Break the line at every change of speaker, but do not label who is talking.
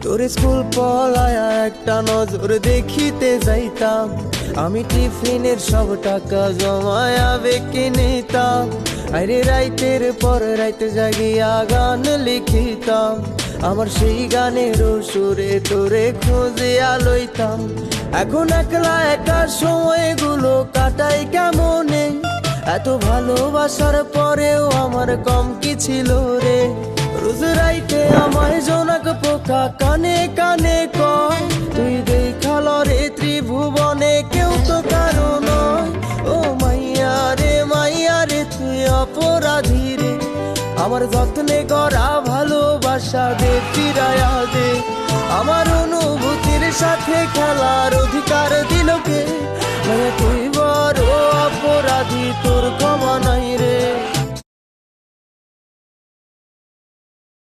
তোর স্কুল পলায়া একটা নজর দেখিতে যাইতাম, আমি টিফিনের সব টাকা জমায়া বেঁকে নিতাম। আরে রাইতের পর রাইতে জাগিয়া গান লিখিতাম, আমার সেই গানের সুরে তোরে খুঁজিয়া লইতাম। এখন একলা একা সময়গুলো কাটাই কেমনে, এত ভালোবাসার পরেও আমার কম কি ছিল রে। রোজ রাইতে আমায় জোনাক পোকা কানে কানে কয়, তুই দেখাল রে ত্রিভুবনে কেউ তো কারো নয়। ও মাইয়া রে তুই অপরাধী রে, আমার যত্নে গড়া ভালোবাসা দে ফিরায়া দে। আমার অনুভূতির সাথে খেলার অধিকার দিল কে, মায়া তুই বড় অপরাধী, তোর ক্ষমা নাই রে।